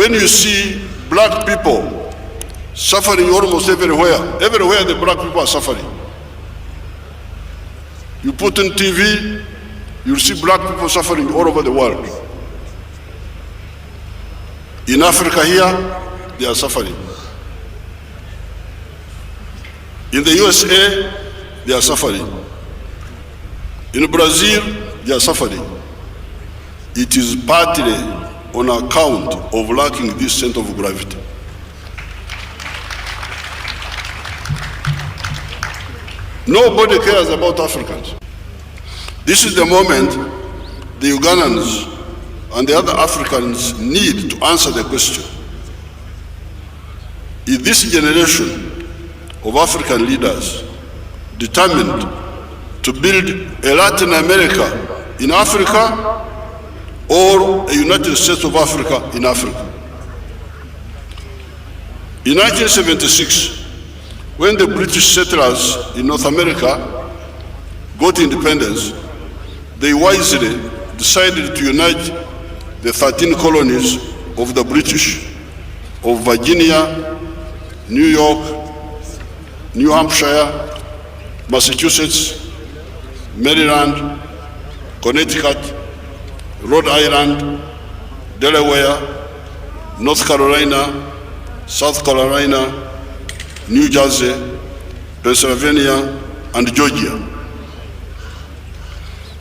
When you see black people suffering almost everywhere the black people are suffering. You put on TV, you'll see black people suffering all over the world. In Africa here, they are suffering. In the USA, they are suffering. In Brazil, they are suffering. It is partly on account of lacking this center of gravity. Nobody cares about Africans. This is the moment the Ugandans and the other Africans need to answer the question. Is this generation of African leaders determined to build a Latin America in Africa or a United States of Africa in Africa? In 1976, when the British settlers in North America got independence, they wisely decided to unite the 13 colonies of the British of Virginia, New York, New Hampshire, Massachusetts, Maryland, Connecticut, Rhode Island, Delaware, North Carolina, South Carolina, New Jersey, Pennsylvania, and Georgia.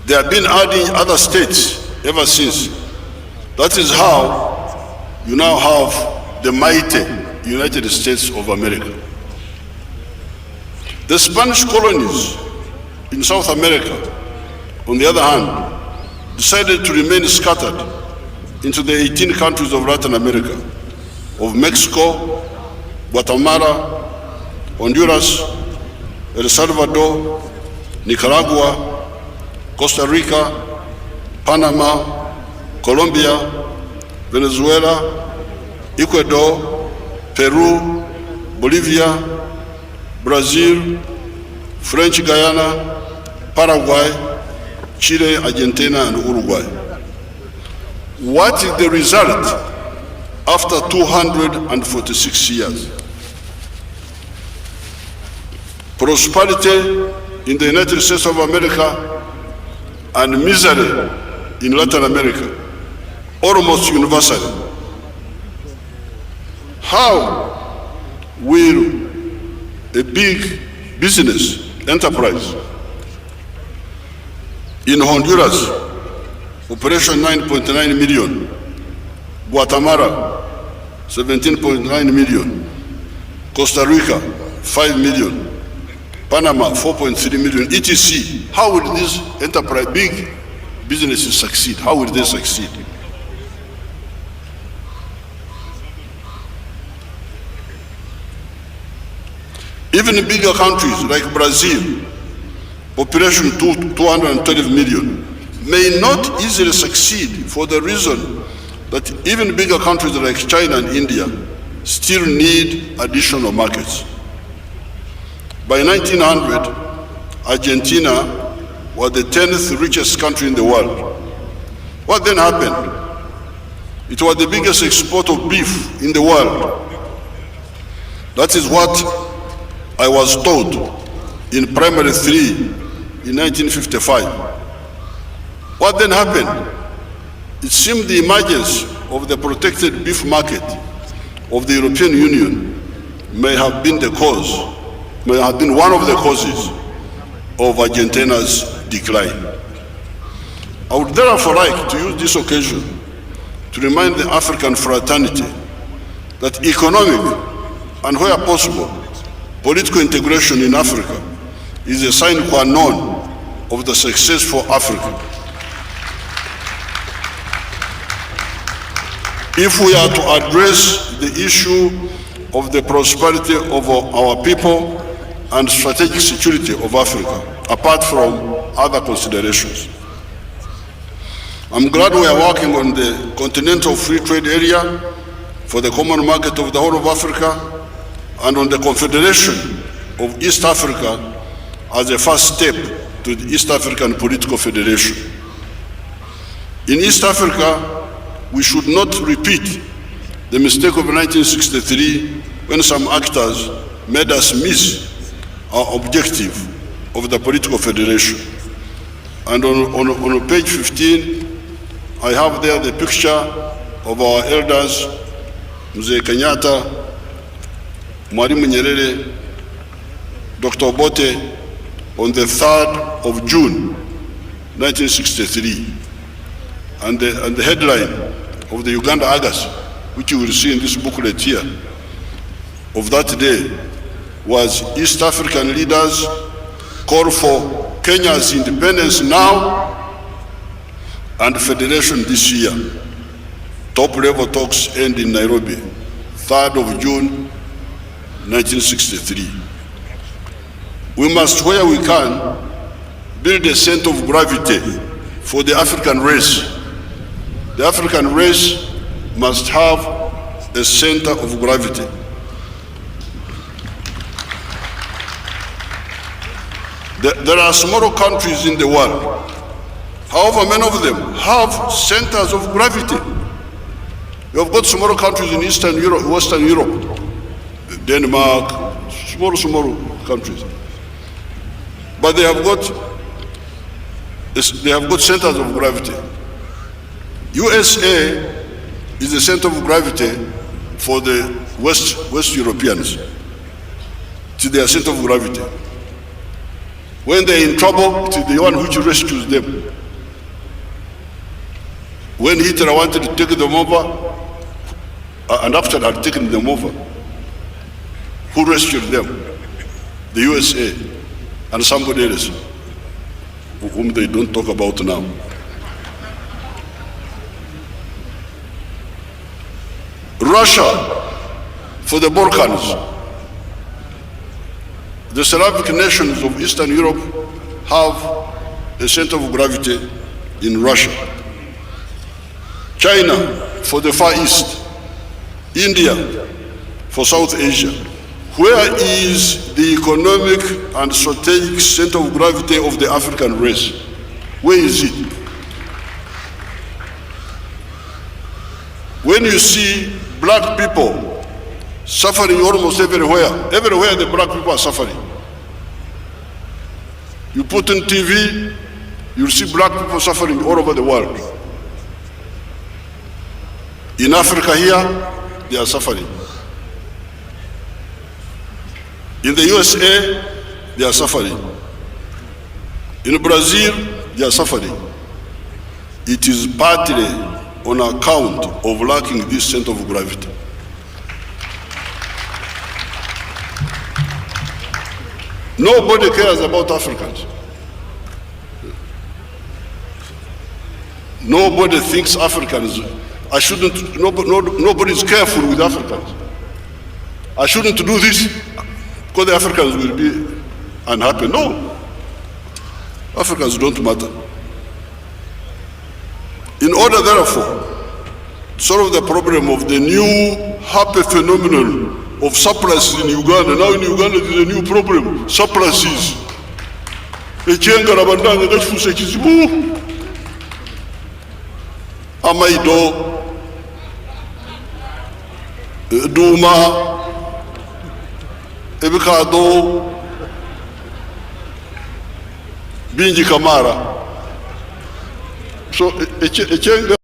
They have been adding other states ever since. That is how you now have the mighty United States of America. The Spanish colonies in South America, on the other hand, decided to remain scattered into the 18 countries of Latin America, of Mexico, Guatemala, Honduras, El Salvador, Nicaragua, Costa Rica, Panama, Colombia, Venezuela, Ecuador, Peru, Bolivia, Brazil, French Guyana, Paraguay, Chile, Argentina, and Uruguay. What is the result after 246 years? Prosperity in the United States of America and misery in Latin America, almost universally. How will a big business enterprise in Honduras, operation 9.9 million, Guatemala, 17.9 million, Costa Rica, 5 million, Panama, 4.3 million, etc. How will these enterprise, big businesses succeed? How will they succeed? Even bigger countries like Brazil, population 212 million, may not easily succeed for the reason that even bigger countries like China and India still need additional markets. By 1900, Argentina was the 10th richest country in the world. What then happened? It was the biggest exporter of beef in the world. That is what I was taught in primary 3 in 1955. What then happened? It seemed the emergence of the protected beef market of the European Union may have been one of the causes of Argentina's decline. I would therefore like to use this occasion to remind the African fraternity that economic and, where possible, political integration in Africa is a sine qua non of the success for Africa. If we are to address the issue of the prosperity of our people and strategic security of Africa, apart from other considerations, I'm glad we are working on the Continental Free Trade Area for the common market of the whole of Africa and on the Confederation of East Africa as a first step to the East African Political Federation. In East Africa, we should not repeat the mistake of 1963 when some actors made us miss our objective of the political federation. And on page 15, I have there the picture of our elders, Mzee Kenyatta, Mwalimu Nyerere, Dr. Obote, on the 3rd of June, 1963. And the headline of the Uganda Agas, which you will see in this booklet here, of that day was East African leaders call for Kenya's independence now and federation this year. Top level talks end in Nairobi, 3rd of June, 1963. We must, where we can, build a center of gravity for the African race. The African race must have a center of gravity. There are smaller countries in the world. However, many of them have centers of gravity. You have got smaller countries in Eastern Europe, Western Europe, Denmark, small countries. But they have got centers of gravity. USA is the center of gravity for the West Europeans. It is their center of gravity. When they're in trouble, it is the one which rescues them. When Hitler wanted to take them over, and after had taken them over, who rescued them? The USA and somebody else, whom they don't talk about now. Russia, for the Balkans. The Slavic nations of Eastern Europe have a center of gravity in Russia. China for the Far East. India for South Asia. Where is the economic and strategic center of gravity of the African race? Where is it? When you see black people suffering almost everywhere the black people are suffering. You put on TV, you'll see black people suffering all over the world. In Africa here, they are suffering. In the USA, they are suffering. In Brazil, they are suffering. It is partly on account of lacking this center of gravity. Nobody cares about Africans. Nobody thinks Africans, nobody is careful with Africans. I shouldn't do this because the Africans will be unhappy. No, Africans don't matter. In order, therefore, to solve the problem of the new happy phenomenon of surpluses in Uganda. Now in Uganda there is a new problem, surpluses. Echenga rabandanga gachifuse kizibu. Amaido, Duma, Ebikado, Binji Kamara. So Echenga